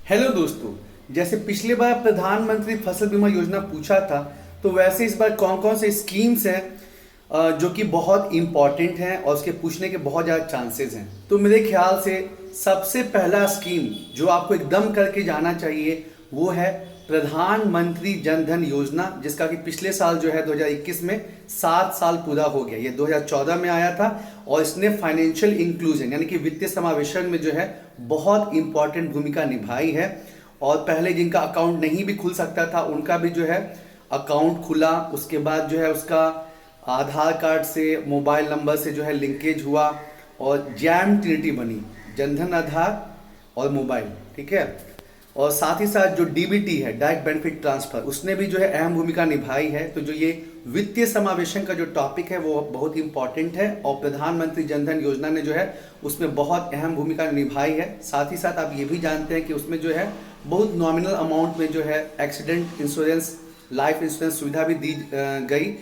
Hello दोस्तों। जैसे पिछले बार प्रधानमंत्री फसल बीमा योजना पूछा था, तो वैसे इस बार कौन कौन से स्कीम्स हैं जो कि बहुत इंपॉर्टेंट हैं और उसके पूछने के बहुत ज़्यादा चांसेस हैं। तो मेरे ख्याल से सबसे पहला स्कीम जो आपको एकदम करके जाना चाहिए वो है प्रधानमंत्री जन धन योजना, जिसका कि पिछले साल जो है 2021 में 7 साल पूरा हो गया। ये 2014 में आया था और इसने फाइनेंशियल इंक्लूजन यानी कि वित्तीय समावेशन में जो है बहुत इंपॉर्टेंट भूमिका निभाई है। और पहले जिनका अकाउंट नहीं भी खुल सकता था उनका भी जो है अकाउंट खुला। उसके बाद जो है उसका आधार कार्ड से, मोबाइल नंबर से जो है लिंकेज हुआ और जैम ट्रिनिटी बनी, जनधन आधार और मोबाइल। ठीक है। और साथ ही साथ जो डीबीटी है, डायरेक्ट बेनिफिट ट्रांसफर, उसने भी जो है अहम भूमिका निभाई है। तो जो ये वित्तीय समावेशन का जो टॉपिक है वो बहुत इंपॉर्टेंट है और प्रधानमंत्री जन धन योजना ने जो है उसमें बहुत अहम भूमिका निभाई है। साथ ही साथ आप ये भी जानते हैं कि उसमें जो है बहुत नॉमिनल अमाउंट में जो है एक्सीडेंट इंश्योरेंस, लाइफ इंश्योरेंस सुविधा भी दी गई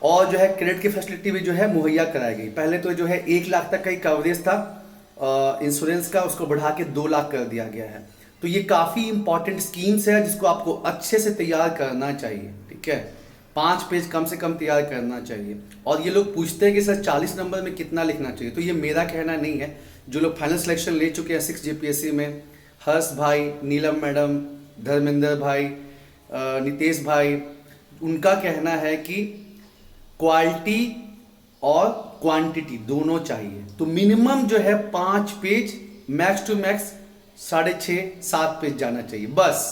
और जो है क्रेडिट की फैसिलिटी भी जो है मुहैया कराई गई। पहले तो जो है 1 लाख तक का ही कवरेज था इंश्योरेंस का, उसको बढ़ा के 2 लाख कर दिया गया है। तो ये काफ़ी इंपॉर्टेंट स्कीम्स है जिसको आपको अच्छे से तैयार करना चाहिए। ठीक है, 5 पेज कम से कम तैयार करना चाहिए। और ये लोग पूछते हैं कि सर 40 नंबर में कितना लिखना चाहिए, तो ये मेरा कहना नहीं है। जो लोग फाइनल सिलेक्शन ले चुके हैं 6 जीपीएससी में, हर्ष भाई, नीलम मैडम, धर्मेंद्र भाई, नितेश भाई, उनका कहना है कि क्वालिटी और क्वांटिटी दोनों चाहिए। तो मिनिमम जो है 5 page, max to max 6.5-7 page जाना चाहिए बस।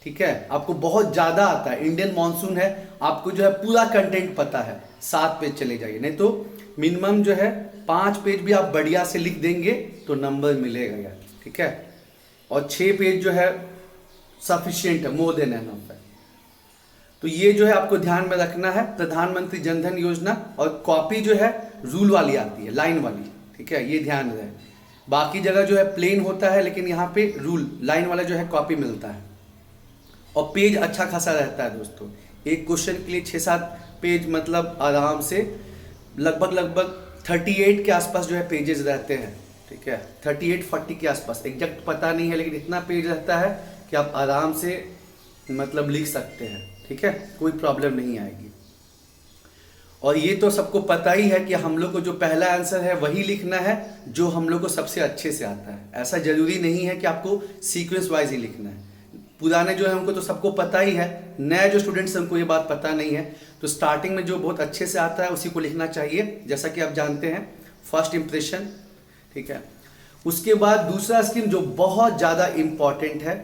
ठीक है, आपको बहुत ज़्यादा आता है, इंडियन मॉनसून है, आपको जो है पूरा कंटेंट पता है, 7 पेज चले जाइए। नहीं तो मिनिमम जो है 5 पेज भी आप बढ़िया से लिख देंगे तो नंबर मिलेगा यार। ठीक है, और 6 पेज जो है सफिशियंट है, मोर देन एनफ है। तो ये जो है आपको ध्यान में रखना है, प्रधानमंत्री जन धन योजना। और कॉपी जो है रूल वाली आती है, लाइन वाली। ठीक है, ये ध्यान रहे। बाकी जगह जो है प्लेन होता है, लेकिन यहाँ पे रूल लाइन वाला जो है कॉपी मिलता है और पेज अच्छा खासा रहता है दोस्तों। एक क्वेश्चन के लिए 6-7 पेज, मतलब आराम से लगभग 38 के आसपास जो है पेजेस रहते हैं। ठीक है, 38-40 के आसपास, एग्जैक्ट पता नहीं है, लेकिन इतना पेज रहता है कि आप आराम से मतलब लिख सकते हैं। ठीक है, कोई प्रॉब्लम नहीं आएगी। और ये तो सबको पता ही है कि हम लोग को जो पहला आंसर है वही लिखना है जो हम लोग को सबसे अच्छे से आता है। ऐसा जरूरी नहीं है कि आपको सीक्वेंस वाइज ही लिखना है। पुराने जो है उनको तो सबको पता ही है, नए जो स्टूडेंट्स हैं उनको ये बात पता नहीं है। तो स्टार्टिंग में जो बहुत अच्छे से आता है उसी को लिखना चाहिए, जैसा कि आप जानते हैं, फर्स्ट इंप्रेशन। ठीक है, उसके बाद दूसरा स्कीम जो बहुत ज़्यादा इंपॉर्टेंट है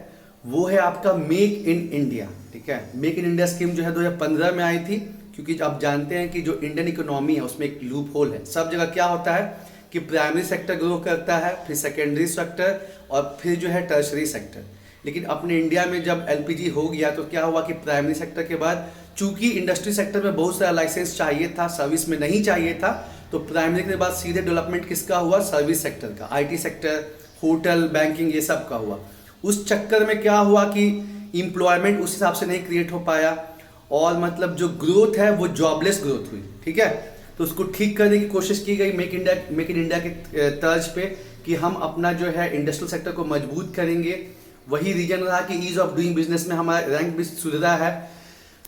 वो है आपका मेक इन इंडिया। ठीक है, मेक इन इंडिया स्कीम जो है 2015 में आई थी, क्योंकि आप जानते हैं कि जो इंडियन इकोनॉमी है उसमें एक लूप होल है। सब जगह क्या होता है कि प्राइमरी सेक्टर ग्रो करता है, फिर सेकेंडरी सेक्टर और फिर जो है टर्शरी सेक्टर। लेकिन अपने इंडिया में जब एलपीजी हो गया तो क्या हुआ कि प्राइमरी सेक्टर के बाद चूंकि इंडस्ट्री सेक्टर में बहुत सारा लाइसेंस चाहिए था, सर्विस में नहीं चाहिए था, तो प्राइमरी के बाद सीधे डेवलपमेंट किसका हुआ? सर्विस सेक्टर का, आईटी सेक्टर, होटल, बैंकिंग, ये सब का हुआ। उस चक्कर में क्या हुआ कि एम्प्लॉयमेंट उस हिसाब से नहीं क्रिएट हो पाया और मतलब जो ग्रोथ है वो जॉबलेस ग्रोथ हुई। ठीक है, तो उसको ठीक करने की कोशिश की गई मेक इन इंडिया के तर्ज पे कि हम अपना जो है इंडस्ट्रियल सेक्टर को मजबूत करेंगे। वही रीजन रहा कि ईज ऑफ डूइंग बिजनेस में हमारा रैंक भी सुधरा है।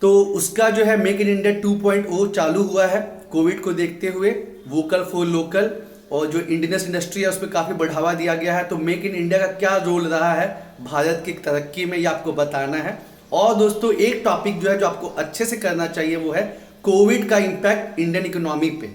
तो उसका जो है मेक इन इंडिया 2.0 चालू हुआ है कोविड को देखते हुए, वोकल फॉर लोकल, और जो इंडियन इंडस्ट्री है उस पर काफ़ी बढ़ावा दिया गया है। तो मेक इन इंडिया का क्या रोल रहा है भारत की तरक्की में, ये आपको बताना है। और दोस्तों एक टॉपिक जो है जो आपको अच्छे से करना चाहिए वो है कोविड का इम्पैक्ट इंडियन इकोनॉमी पे,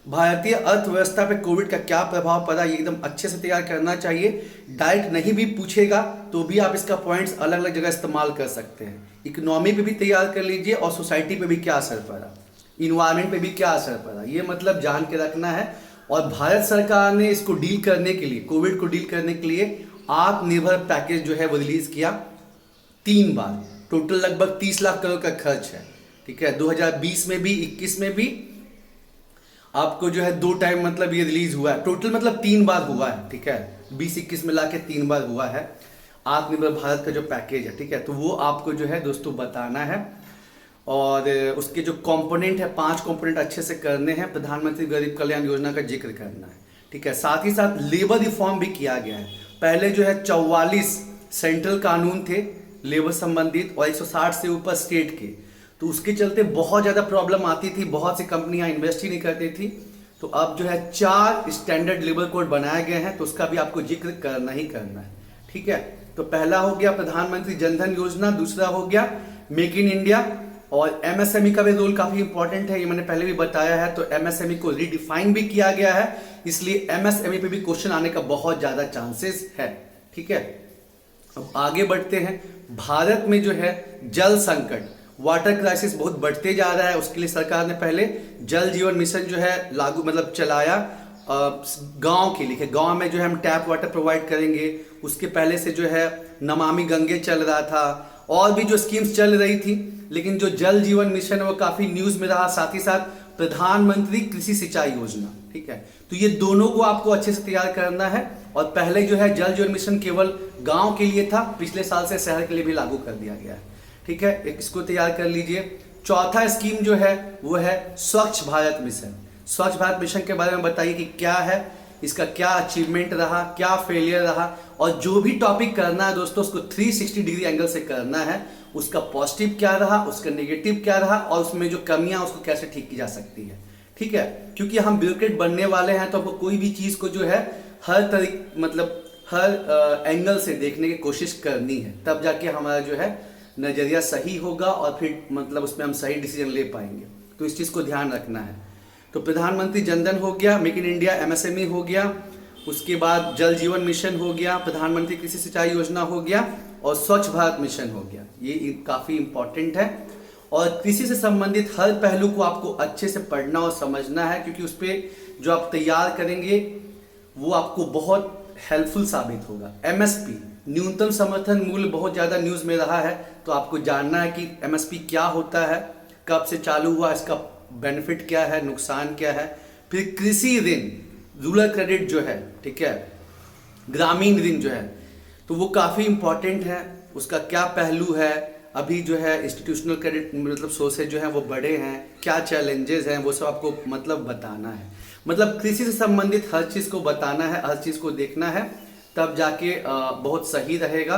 भारतीय अर्थव्यवस्था पे कोविड का क्या प्रभाव पड़ा, ये एकदम अच्छे से तैयार करना चाहिए। डायरेक्ट नहीं भी पूछेगा तो भी आप इसका पॉइंट्स अलग अलग जगह इस्तेमाल कर सकते हैं। इकोनॉमी पे भी तैयार कर लीजिए और सोसाइटी पे भी क्या असर पड़ा, इन्वायरमेंट पे भी क्या असर पड़ा, ये मतलब जान के रखना है। और भारत सरकार ने इसको डील करने के लिए, कोविड को डील करने के लिए आत्मनिर्भर पैकेज जो है वो रिलीज किया 3 बार। टोटल लगभग 30 लाख करोड़ का खर्च है। ठीक है, 2020 में भी, 21 में भी आपको जो है 2 टाइम मतलब ये रिलीज हुआ है। टोटल मतलब 3 बार हुआ है। ठीक है, 20-21 में लाके 3 बार हुआ है आत्मनिर्भर भारत का जो पैकेज है। ठीक है, तो वो आपको जो है दोस्तों बताना है। और उसके जो कंपोनेंट है, 5 कंपोनेंट अच्छे से करने हैं। प्रधानमंत्री गरीब कल्याण योजना का जिक्र करना है। ठीक है, साथ ही साथ लेबर रिफॉर्म भी किया गया है। पहले जो है 44 सेंट्रल कानून थे लेबर संबंधित और 160 से ऊपर स्टेट के, तो उसके चलते बहुत ज़्यादा प्रॉब्लम आती थी, बहुत सी कंपनियां इन्वेस्ट ही नहीं करती थी। तो अब जो है 4 स्टैंडर्ड लेबर कोड बनाए गए हैं, तो उसका भी आपको जिक्र करना ही करना है, ठीक है। तो पहला हो गया प्रधानमंत्री जनधन योजना, दूसरा हो गया मेक इन इंडिया, और एमएसएमई का भी रोल काफी इंपॉर्टेंट है, ये मैंने पहले भी बताया है। तो एमएसएमई को रीडिफाइन भी किया गया है, इसलिए एमएसएमई पे भी क्वेश्चन आने का बहुत ज्यादा चांसेस है, ठीक है। अब आगे बढ़ते हैं। भारत में जो है जल संकट, वाटर क्राइसिस बहुत बढ़ते जा रहा है। उसके लिए सरकार ने पहले जल जीवन मिशन जो है लागू मतलब चलाया गांव के लिए, गांव में जो है हम टैप वाटर प्रोवाइड करेंगे। उसके पहले से जो है नमामि गंगे चल रहा था, और भी जो स्कीम्स चल रही थी, लेकिन जो जल जीवन मिशन है वो काफी न्यूज में रहा। साथ ही साथ प्रधानमंत्री कृषि सिंचाई योजना, ठीक है। तो ये दोनों को आपको अच्छे से तैयार करना है। और पहले जो है जल जीवन मिशन केवल गांव के लिए था, पिछले साल से शहर के लिए भी लागू कर दिया गया है, ठीक है। इसको तैयार कर लीजिए। चौथा स्कीम जो है वो है स्वच्छ भारत मिशन। स्वच्छ भारत मिशन के बारे में बताइए कि क्या है, इसका क्या अचीवमेंट रहा, क्या फेलियर रहा, और जो भी टॉपिक करना है दोस्तों उसको 360 डिग्री एंगल से करना है। उसका पॉजिटिव क्या रहा, उसका नेगेटिव क्या रहा, और उसमें जो कमियां उसको कैसे ठीक की जा सकती है, ठीक है। क्योंकि हम ब्यूरोक्रेट बनने वाले हैं, तो हमको कोई भी चीज को जो है हर एंगल से देखने की कोशिश करनी है, तब जाके हमारा जो है नजरिया सही होगा, और फिर मतलब उसमें हम सही डिसीजन ले पाएंगे। तो इस चीज को ध्यान रखना है। तो प्रधानमंत्री जनधन हो गया, मेक इन इंडिया, एमएसएमई हो गया, उसके बाद जल जीवन मिशन हो गया, प्रधानमंत्री कृषि सिंचाई योजना हो गया, और स्वच्छ भारत मिशन हो गया। ये काफी इंपॉर्टेंट है, और कृषि से संबंधित हर पहलू को आपको अच्छे से पढ़ना और समझना है, क्योंकि उस पर जो आप तैयार करेंगे वो आपको बहुत हेल्पफुल साबित होगा। एमएसपी, न्यूनतम समर्थन मूल्य, बहुत ज्यादा न्यूज में रहा है, तो आपको जानना है कि एमएसपी क्या होता है, कब से चालू हुआ, इसका बेनिफिट क्या है, नुकसान क्या है। फिर कृषि ऋण, रूरल क्रेडिट जो है, ठीक है, ग्रामीण ऋण जो है, तो वो काफी इंपॉर्टेंट है। उसका क्या पहलू है, अभी जो है इंस्टीट्यूशनल क्रेडिट मतलब सोर्सेज जो है वो बड़े हैं, क्या चैलेंजेस हैं, वो सब आपको मतलब बताना है। मतलब कृषि से संबंधित हर चीज को बताना है, हर चीज को देखना है, तब जाके बहुत सही रहेगा।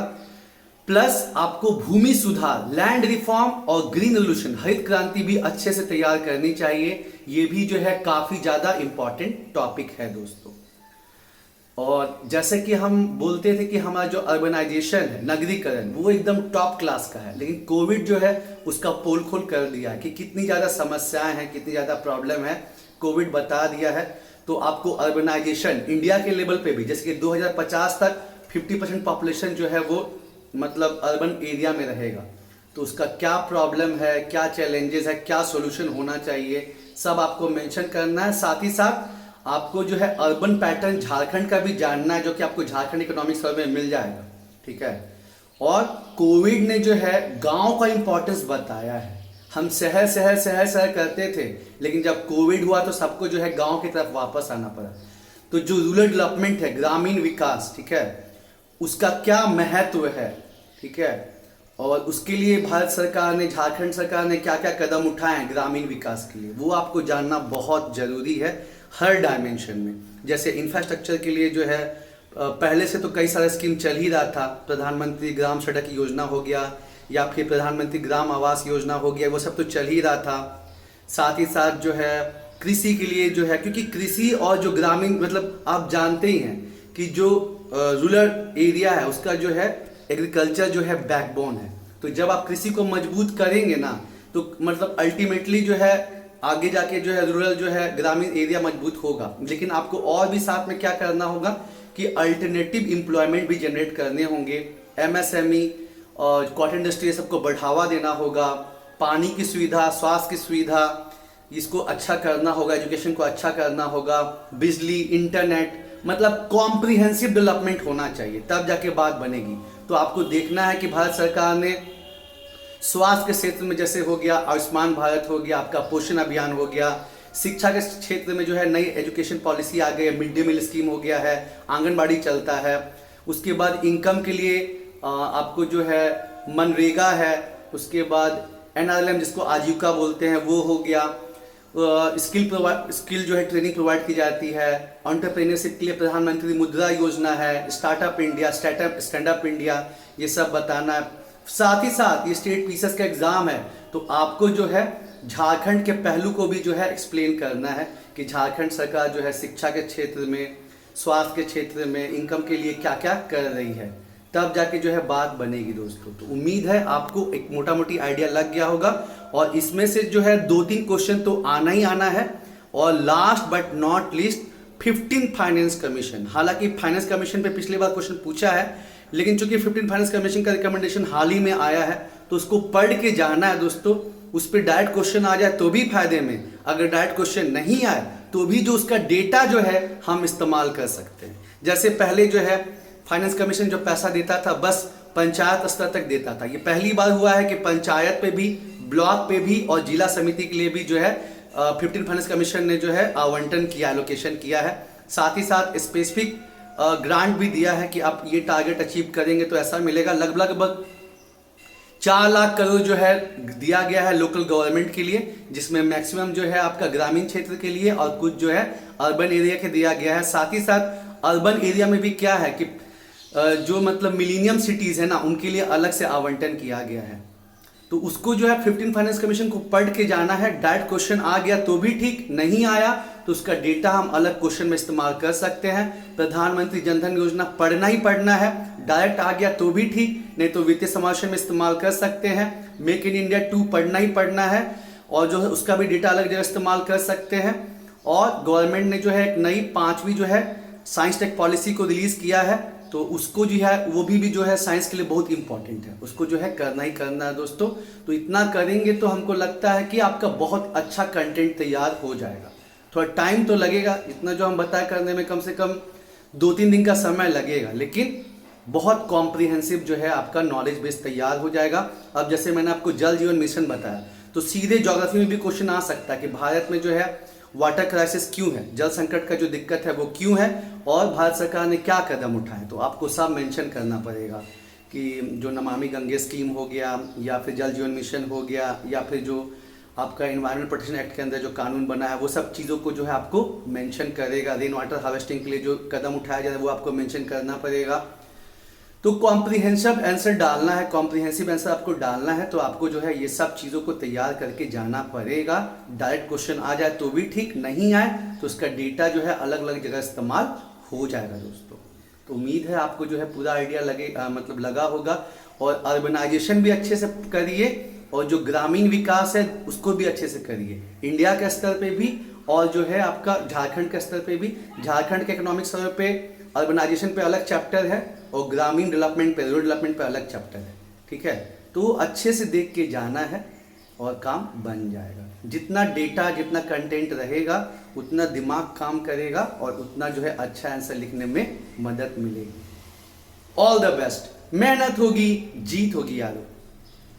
प्लस आपको भूमि सुधार, लैंड रिफॉर्म और ग्रीन रेवोल्यूशन, हरित क्रांति भी अच्छे से तैयार करनी चाहिए। ये भी जो है काफी ज्यादा इंपॉर्टेंट टॉपिक है दोस्तों। और जैसे कि हम बोलते थे कि हमारा जो अर्बनाइजेशन है, नगरीकरण, वो एकदम टॉप क्लास का है, लेकिन कोविड जो है उसका पोल खोल कर दिया है कि कितनी ज्यादा समस्याएं हैं, कितनी ज्यादा प्रॉब्लम है, कोविड बता दिया है। तो आपको अर्बनाइजेशन इंडिया के लेवल पे भी, जैसे कि 2050 तक 50% पॉपुलेशन जो है वो मतलब अर्बन एरिया में रहेगा, तो उसका क्या प्रॉब्लम है, क्या चैलेंजेस है, क्या सॉल्यूशन होना चाहिए, सब आपको मेंशन करना है। साथ ही साथ आपको जो है अर्बन पैटर्न झारखंड का भी जानना है, जो कि आपको झारखंड इकोनॉमिक सर्वे में मिल जाएगा, ठीक है। और कोविड ने जो है गांव का इंपॉर्टेंस बताया है। हम शहर शहर शहर शहर करते थे, लेकिन जब कोविड हुआ तो सबको जो है गांव की तरफ वापस आना पड़ा। तो जो रूरल डेवलपमेंट है, ग्रामीण विकास, ठीक है, उसका क्या महत्व है, ठीक है, और उसके लिए भारत सरकार ने, झारखंड सरकार ने क्या क्या कदम उठाए हैं ग्रामीण विकास के लिए, वो आपको जानना बहुत जरूरी है हर डायमेंशन में। जैसे इंफ्रास्ट्रक्चर के लिए जो है पहले से तो कई सारे स्कीम चल ही रहा था, प्रधानमंत्री ग्राम सड़क योजना हो गया, या फिर प्रधानमंत्री ग्राम आवास योजना हो गया, वो सब तो चल ही रहा था। साथ ही साथ जो है कृषि के लिए जो है, क्योंकि कृषि और जो ग्रामीण मतलब आप जानते ही हैं कि जो रूरल एरिया है उसका जो है एग्रीकल्चर जो है बैकबोन है। तो जब आप कृषि को मजबूत करेंगे ना, तो मतलब अल्टीमेटली जो है आगे जाके जो है रूरल जो है ग्रामीण एरिया मजबूत होगा। लेकिन आपको और भी साथ में क्या करना होगा कि अल्टरनेटिव एम्प्लॉयमेंट भी जनरेट करने होंगे, एमएसएमई और कॉटन इंडस्ट्री सबको बढ़ावा देना होगा, पानी की सुविधा, स्वास्थ्य की सुविधा, इसको अच्छा करना होगा, एजुकेशन को अच्छा करना होगा, बिजली, इंटरनेट, मतलब कॉम्प्रिहेंसिव डेवलपमेंट होना चाहिए, तब जाके बात बनेगी। तो आपको देखना है कि भारत सरकार ने स्वास्थ्य के क्षेत्र में जैसे हो गया आयुष्मान भारत हो गया, आपका पोषण अभियान हो गया, शिक्षा के क्षेत्र में जो है नई एजुकेशन पॉलिसी आ गई है, मिड डे मील स्कीम हो गया है, आंगनबाड़ी चलता है। उसके बाद इनकम के लिए आपको जो है मनरेगा है, उसके बाद एनआरएलएम जिसको आजीविका बोलते हैं वो हो गया। स्किल जो है ट्रेनिंग प्रोवाइड की जाती है। एंटरप्रेन्योरशिप के लिए प्रधानमंत्री मुद्रा योजना है, startup India, stand up India, ये सब बताना है। साथ ही साथ ये स्टेट पीसीएस का एग्जाम है, तो आपको जो है झारखंड के पहलू को भी जो है एक्सप्लेन करना है कि झारखंड सरकार जो है शिक्षा के क्षेत्र में, स्वास्थ्य के क्षेत्र में, इनकम के लिए क्या क्या कर रही है, तब जाके जो है बात बनेगी दोस्तों। तो उम्मीद है आपको एक मोटा मोटी आइडिया लग गया होगा, और इसमें से जो है 2-3 क्वेश्चन तो आना ही आना है। और last but not least 15 finance commission. हालांकि फाइनेंस कमीशन पे पिछली बार क्वेश्चन पूछा है, लेकिन चूंकि 15 फाइनेंस कमीशन का रिकमेंडेशन हाल ही में आया है, तो उसको पढ़ के जाना है दोस्तों। उस पर डायरेक्ट क्वेश्चन आ जाए तो भी फायदे में, अगर डायरेक्ट क्वेश्चन नहीं आए तो भी जो उसका डेटा जो है हम इस्तेमाल कर सकते हैं। जैसे पहले जो है फाइनेंस कमीशन जो पैसा देता था बस पंचायत स्तर तक देता था। ये पहली बार हुआ है कि पंचायत पे भी, ब्लॉक पे भी और जिला समिति के लिए भी जो है 15 फाइनेंस कमीशन ने जो है आवंटन किया, एलोकेशन किया है। साथ ही साथ स्पेसिफिक ग्रांट भी दिया है कि आप ये टारगेट अचीव करेंगे तो ऐसा मिलेगा। लगभग 4 लाख करोड़ जो है दिया गया है लोकल गवर्नमेंट के लिए, जिसमें मैक्सिमम जो है आपका ग्रामीण क्षेत्र के लिए और कुछ जो है अर्बन एरिया के दिया गया है। साथ ही साथ अर्बन एरिया में भी क्या है कि जो मतलब मिलीनियम सिटीज है ना, उनके लिए अलग से आवंटन किया गया है। तो उसको जो है 15 फाइनेंस कमीशन को पढ़ के जाना है। डायरेक्ट क्वेश्चन आ गया तो भी ठीक, नहीं आया तो उसका डेटा हम अलग क्वेश्चन में इस्तेमाल कर सकते हैं। प्रधानमंत्री जनधन योजना पढ़ना ही पढ़ना है, डायरेक्ट आ गया तो भी ठीक, नहीं तो वित्तीय समावेशन में इस्तेमाल कर सकते हैं। मेक इन इंडिया 2 पढ़ना ही पढ़ना है, और जो है उसका भी डेटा अलग जगह इस्तेमाल कर सकते हैं। और गवर्नमेंट ने जो है एक नई 5वीं जो है साइंस टेक पॉलिसी को रिलीज किया है, तो उसको जो है वो भी जो है साइंस के लिए बहुत इंपॉर्टेंट है, उसको जो है करना ही करना है दोस्तों। तो इतना करेंगे तो हमको लगता है कि आपका बहुत अच्छा कंटेंट तैयार हो जाएगा। थोड़ा टाइम तो लगेगा, इतना जो हम बताया करने में कम से कम 2-3 दिन का समय लगेगा, लेकिन बहुत कॉम्प्रिहेंसिव जो है आपका नॉलेज बेस तैयार हो जाएगा। अब जैसे मैंने आपको जल जीवन मिशन बताया, तो सीधे ज्योग्राफी में भी क्वेश्चन आ सकता है कि भारत में जो है वाटर क्राइसिस क्यों है, जल संकट का जो दिक्कत है वो क्यों है, और भारत सरकार ने क्या कदम उठाए। तो आपको सब मेंशन करना पड़ेगा कि जो नमामि गंगे स्कीम हो गया, या फिर जल जीवन मिशन हो गया, या फिर जो आपका एनवायरमेंट प्रोटेक्शन एक्ट के अंदर जो कानून बना है, वो सब चीज़ों को जो है आपको मेंशन करेगा। रेन वाटर हार्वेस्टिंग के लिए जो कदम उठाया जा रहा है वो आपको मेंशन करना पड़ेगा। तो कॉम्प्रिहेंसिव आंसर डालना है, कॉम्प्रिहेंसिव आंसर आपको डालना है, तो आपको जो है ये सब चीज़ों को तैयार करके जाना पड़ेगा। डायरेक्ट क्वेश्चन आ जाए तो भी ठीक, नहीं आए तो उसका डेटा जो है अलग अलग जगह इस्तेमाल हो जाएगा दोस्तों। तो उम्मीद है आपको जो है पूरा आइडिया लगा होगा। और अर्बनाइजेशन भी अच्छे से करिए, और जो ग्रामीण विकास है उसको भी अच्छे से करिए, इंडिया के स्तर पे भी, और जो है आपका झारखंड के स्तर पे भी। झारखंड के इकोनॉमिक सर्वे पे अर्बनाइजेशन पे अलग चैप्टर है, और ग्रामीण डेवलपमेंट पे, रूरल डेवलपमेंट पे अलग चैप्टर है, ठीक है। तो अच्छे से देख के जाना है और काम बन जाएगा। जितना डेटा, जितना कंटेंट रहेगा, उतना दिमाग काम करेगा, और उतना जो है अच्छा आंसर लिखने में मदद मिलेगी। All the best. मेहनत होगी, जीत होगी यारो।